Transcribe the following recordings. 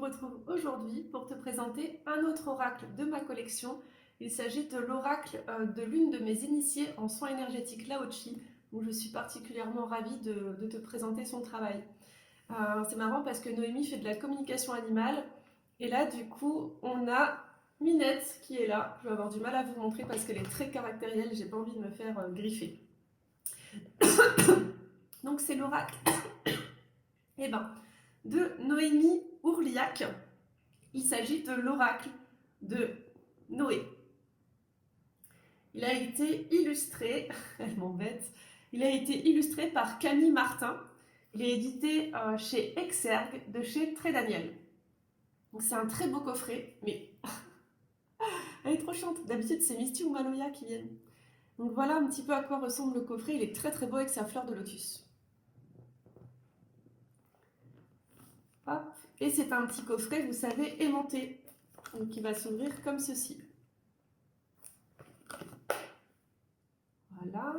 retrouve aujourd'hui pour te présenter un autre oracle de ma collection. Il s'agit de l'oracle de l'une de mes initiées en soins énergétiques Lao Chi, où je suis particulièrement ravie de te présenter son travail. C'est marrant parce que Noémie fait de la communication animale, et là du coup on a Minette qui est là. Je vais avoir du mal à vous montrer parce qu'elle est très caractérielle, j'ai pas envie de me faire griffer. Donc c'est l'oracle de Noémie Ourliac. Il s'agit de l'oracle de Noé. Il a été illustré, elle m'embête, il a été illustré par Camille Martin. Il est édité chez Exergue de chez Très Daniel. Donc c'est un très beau coffret, mais elle est trop chiante. D'habitude c'est Misty ou Maloya qui viennent. Donc voilà un petit peu à quoi ressemble le coffret. Il est très très beau avec sa fleur de lotus. Hop. Et c'est un petit coffret, vous savez, aimanté. Donc qui va s'ouvrir comme ceci. Voilà.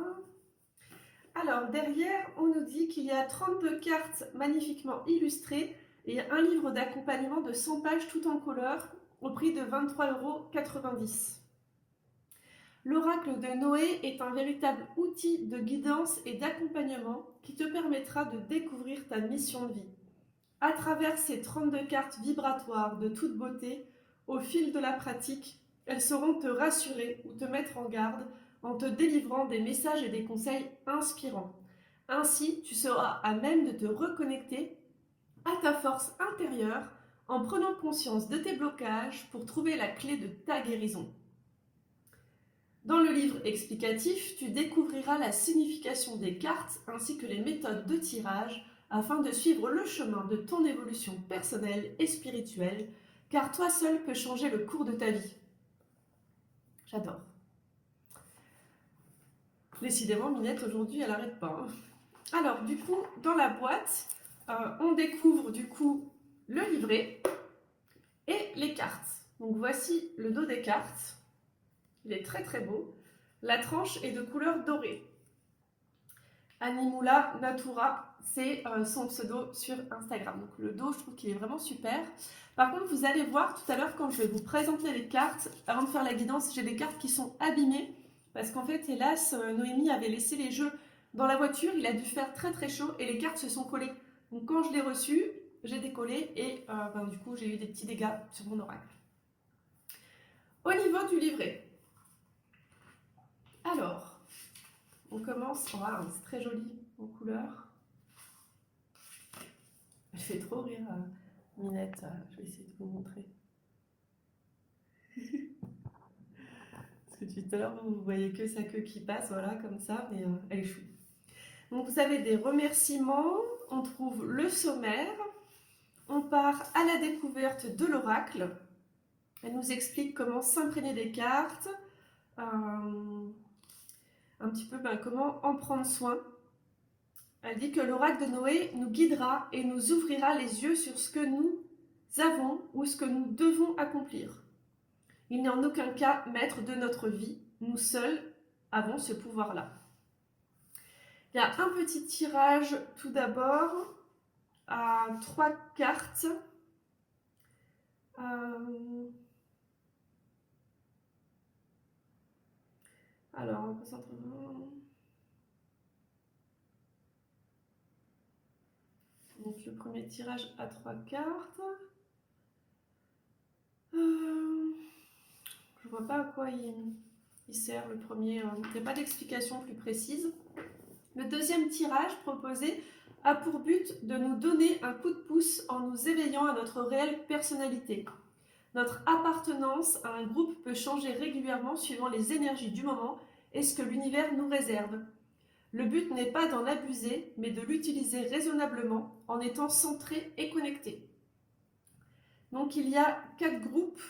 Alors derrière, on nous dit qu'il y a 32 cartes magnifiquement illustrées et un livre d'accompagnement de 100 pages tout en couleur au prix de 23,90 €. L'oracle de Noé est un véritable outil de guidance et d'accompagnement qui te permettra de découvrir ta mission de vie. À travers ces 32 cartes vibratoires de toute beauté, au fil de la pratique, elles sauront te rassurer ou te mettre en garde en te délivrant des messages et des conseils inspirants. Ainsi, tu seras à même de te reconnecter à ta force intérieure en prenant conscience de tes blocages pour trouver la clé de ta guérison. Dans le livre explicatif, tu découvriras la signification des cartes ainsi que les méthodes de tirage afin de suivre le chemin de ton évolution personnelle et spirituelle, car toi seul peux changer le cours de ta vie. J'adore. Décidément, Minette, aujourd'hui, elle n'arrête pas. Alors, du coup, dans la boîte, on découvre du coup le livret et les cartes. Donc voici le dos des cartes. Il est très très beau. La tranche est de couleur dorée. Animula Natura, c'est son pseudo sur Instagram. Donc le dos, je trouve qu'il est vraiment super. Par contre, vous allez voir tout à l'heure quand je vais vous présenter les cartes, avant de faire la guidance, j'ai des cartes qui sont abîmées. Parce qu'en fait, hélas, Noémie avait laissé les jeux dans la voiture, il a dû faire très très chaud et les cartes se sont collées. Donc quand je l'ai reçu, j'ai décollé et du coup, j'ai eu des petits dégâts sur mon oracle. Au niveau du livret, alors, on commence, wow, c'est très joli en couleur. Elle fait trop rire, Minette, je vais essayer de vous montrer. Parce que tout à l'heure, vous voyez que sa queue qui passe, voilà, comme ça, mais elle est chou. Donc vous avez des remerciements, on trouve le sommaire, on part à la découverte de l'oracle, elle nous explique comment s'imprégner des cartes, un petit peu comment en prendre soin. Elle dit que l'oracle de Noé nous guidera et nous ouvrira les yeux sur ce que nous avons ou ce que nous devons accomplir. Il n'est en aucun cas maître de notre vie, nous seuls avons ce pouvoir-là. Il y a un petit tirage tout d'abord à 3 cartes. Alors, on peut s'entendre. Donc le premier tirage à 3 cartes. Je vois pas à quoi il sert le premier. Il n'y a pas d'explication plus précise. Le deuxième tirage proposé a pour but de nous donner un coup de pouce en nous éveillant à notre réelle personnalité. Notre appartenance à un groupe peut changer régulièrement suivant les énergies du moment et ce que l'univers nous réserve. Le but n'est pas d'en abuser, mais de l'utiliser raisonnablement en étant centré et connecté. Donc il y a 4 groupes.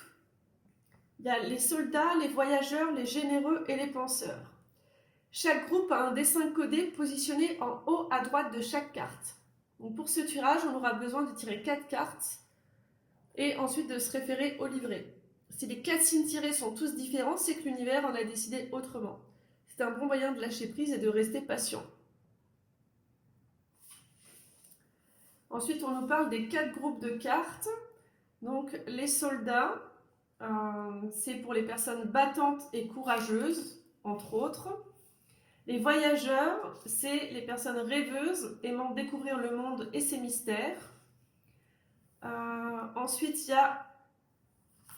Il y a les soldats, les voyageurs, les généreux et les penseurs. Chaque groupe a un dessin codé positionné en haut à droite de chaque carte. Donc pour ce tirage, on aura besoin de tirer 4 cartes et ensuite de se référer au livret. Si les 4 signes tirés sont tous différents, c'est que l'univers en a décidé autrement. C'est un bon moyen de lâcher prise et de rester patient. Ensuite, on nous parle des 4 groupes de cartes. Donc les soldats, c'est pour les personnes battantes et courageuses, entre autres. Les voyageurs, c'est les personnes rêveuses, aimant découvrir le monde et ses mystères. Ensuite, il y a...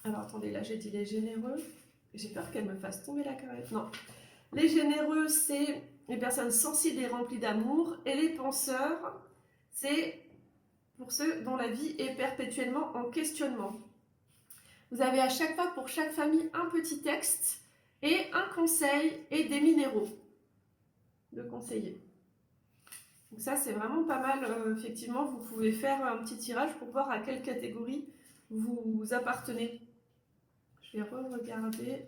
Alors attendez, là j'ai dit les généreux. J'ai peur qu'elle me fasse tomber la carrette. Non. Les généreux, c'est les personnes sensibles et remplies d'amour. Et les penseurs, c'est pour ceux dont la vie est perpétuellement en questionnement. Vous avez à chaque fois, pour chaque famille, un petit texte et un conseil et des minéraux de conseiller. Donc ça, c'est vraiment pas mal. Effectivement, vous pouvez faire un petit tirage pour voir à quelle catégorie vous appartenez. Je vais re-regarder.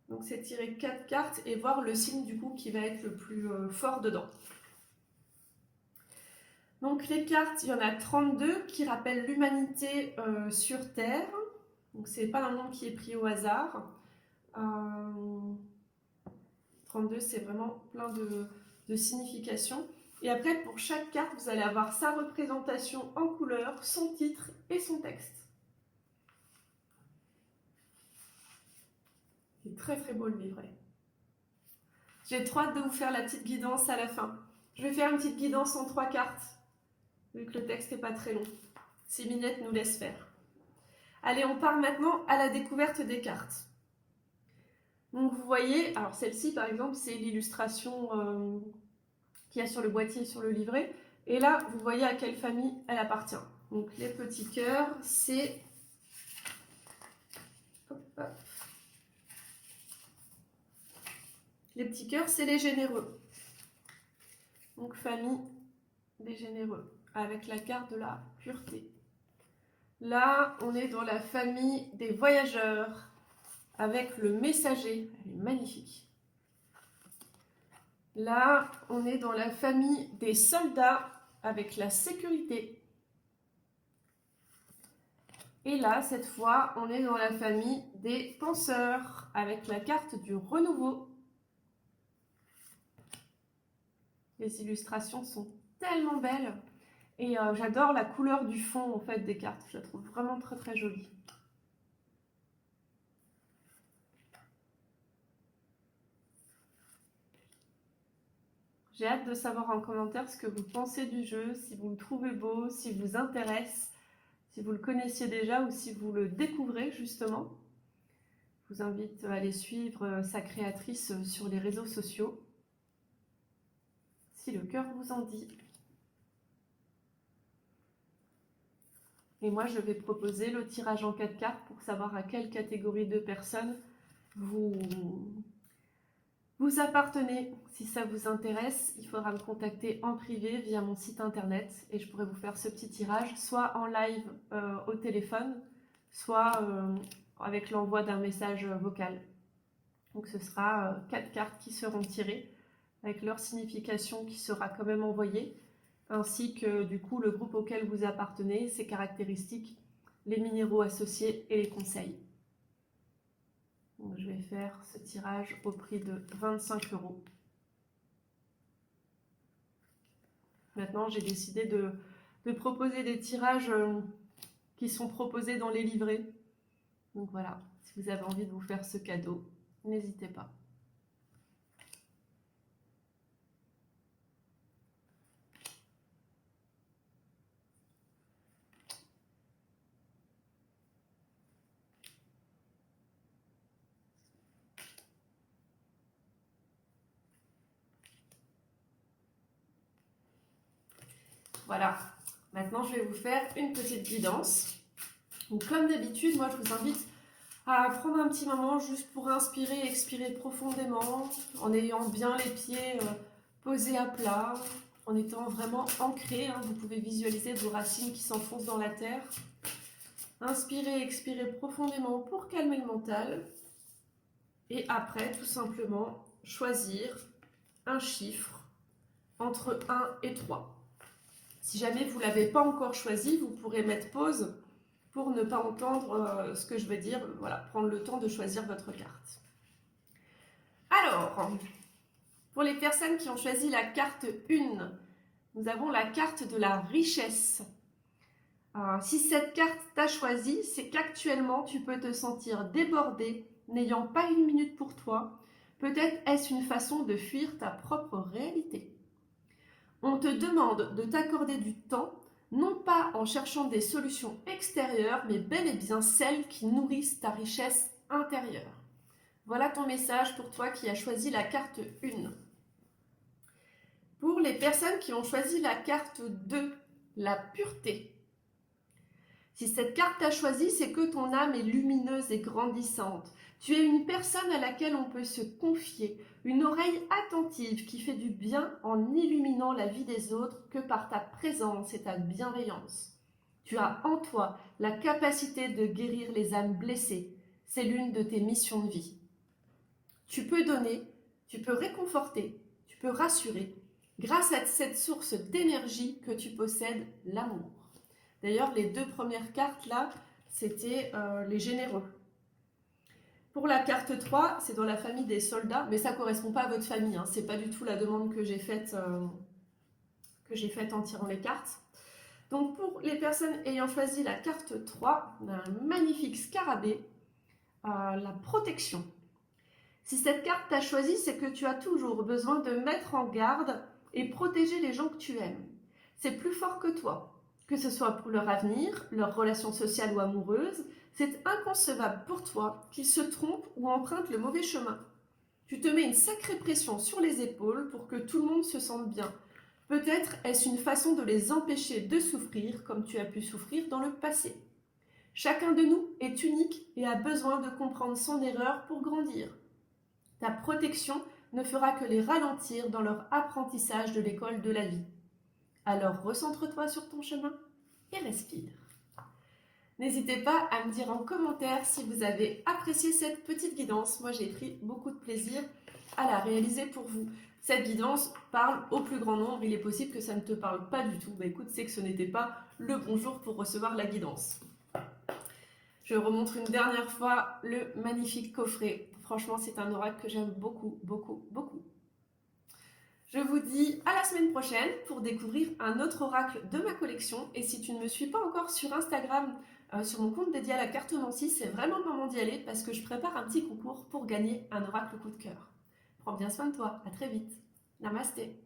Donc c'est tirer 4 cartes et voir le signe du coup qui va être le plus fort dedans. Donc les cartes, il y en a 32 qui rappellent l'humanité sur Terre. Donc c'est pas un nombre qui est pris au hasard. 32, c'est vraiment plein de significations. Et après, pour chaque carte, vous allez avoir sa représentation en couleur, son titre et son texte. C'est très très beau le livret. J'ai trop hâte de vous faire la petite guidance à la fin. Je vais faire une petite guidance en 3 cartes, vu que le texte n'est pas très long. Si Minette nous laisse faire. Allez, on part maintenant à la découverte des cartes. Donc vous voyez, alors celle-ci par exemple, c'est l'illustration qu'il y a sur le boîtier et sur le livret. Et là, vous voyez à quelle famille elle appartient. Donc les petits cœurs, c'est... Les petits cœurs, c'est les généreux. Donc famille des généreux, avec la carte de la pureté. Là, on est dans la famille des voyageurs, avec le messager. Elle est magnifique. Là, on est dans la famille des soldats, avec la sécurité. Et là, cette fois, on est dans la famille des penseurs, avec la carte du renouveau. Les illustrations sont tellement belles. Et j'adore la couleur du fond en fait, des cartes. Je la trouve vraiment très très jolie. J'ai hâte de savoir en commentaire ce que vous pensez du jeu, si vous le trouvez beau, si vous intéresse, si vous le connaissiez déjà ou si vous le découvrez justement. Je vous invite à aller suivre sa créatrice sur les réseaux sociaux, si le cœur vous en dit. Et moi, je vais proposer le tirage en 4 cartes pour savoir à quelle catégorie de personnes vous appartenez. Si ça vous intéresse, il faudra me contacter en privé via mon site internet et je pourrai vous faire ce petit tirage, soit en live au téléphone, soit avec l'envoi d'un message vocal. Donc ce sera 4 cartes qui seront tirées avec leur signification qui sera quand même envoyée, ainsi que du coup le groupe auquel vous appartenez, ses caractéristiques, les minéraux associés et les conseils. Donc, je vais faire ce tirage au prix de 25 €. Maintenant, j'ai décidé de proposer des tirages qui sont proposés dans les livrets. Donc voilà, si vous avez envie de vous faire ce cadeau, n'hésitez pas. Voilà, maintenant je vais vous faire une petite guidance. Donc comme d'habitude, moi je vous invite à prendre un petit moment juste pour inspirer et expirer profondément, en ayant bien les pieds posés à plat, en étant vraiment ancré. Vous pouvez visualiser vos racines qui s'enfoncent dans la terre. Inspirez et expirez profondément pour calmer le mental. Et après, tout simplement, choisir un chiffre entre 1 et 3. Si jamais vous ne l'avez pas encore choisi, vous pourrez mettre pause pour ne pas entendre ce que je vais dire. Voilà, prendre le temps de choisir votre carte. Alors, Pour les personnes qui ont choisi la carte 1, nous avons la carte de la richesse. Si cette carte t'a choisi, c'est qu'actuellement tu peux te sentir débordé, n'ayant pas une minute pour toi. Peut-être est-ce une façon de fuir ta propre réalité. On te demande de t'accorder du temps, non pas en cherchant des solutions extérieures, mais bel et bien celles qui nourrissent ta richesse intérieure. Voilà ton message pour toi qui as choisi la carte 1. Pour les personnes qui ont choisi la carte 2, la pureté. Si cette carte t'a choisi, c'est que ton âme est lumineuse et grandissante. Tu es une personne à laquelle on peut se confier, une oreille attentive qui fait du bien en illuminant la vie des autres que par ta présence et ta bienveillance. Tu as en toi la capacité de guérir les âmes blessées. C'est l'une de tes missions de vie. Tu peux donner, tu peux réconforter, tu peux rassurer, grâce à cette source d'énergie que tu possèdes, l'amour. D'ailleurs, les 2 premières cartes là, c'était les généreux. Pour la carte 3, c'est dans la famille des soldats, mais ça ne correspond pas à votre famille. Hein. Ce n'est pas du tout la demande que j'ai faite en tirant les cartes. Donc pour les personnes ayant choisi la carte 3, on a un magnifique scarabée, la protection. Si cette carte t'a choisi, c'est que tu as toujours besoin de mettre en garde et protéger les gens que tu aimes. C'est plus fort que toi. Que ce soit pour leur avenir, leur relation sociale ou amoureuse, c'est inconcevable pour toi qu'ils se trompent ou empruntent le mauvais chemin. Tu te mets une sacrée pression sur les épaules pour que tout le monde se sente bien. Peut-être est-ce une façon de les empêcher de souffrir comme tu as pu souffrir dans le passé. Chacun de nous est unique et a besoin de comprendre son erreur pour grandir. Ta protection ne fera que les ralentir dans leur apprentissage de l'école de la vie. Alors recentre-toi sur ton chemin et respire. N'hésitez pas à me dire en commentaire si vous avez apprécié cette petite guidance. Moi, j'ai pris beaucoup de plaisir à la réaliser pour vous. Cette guidance parle au plus grand nombre. Il est possible que ça ne te parle pas du tout. Bah écoute, c'est que ce n'était pas le bon jour pour recevoir la guidance. Je remontre une dernière fois le magnifique coffret. Franchement, c'est un oracle que j'aime beaucoup, beaucoup, beaucoup. Je vous dis à la semaine prochaine pour découvrir un autre oracle de ma collection. Et si tu ne me suis pas encore sur Instagram, sur mon compte dédié à la cartomancie, c'est vraiment le moment d'y aller parce que je prépare un petit concours pour gagner un oracle coup de cœur. Prends bien soin de toi, à très vite. Namasté.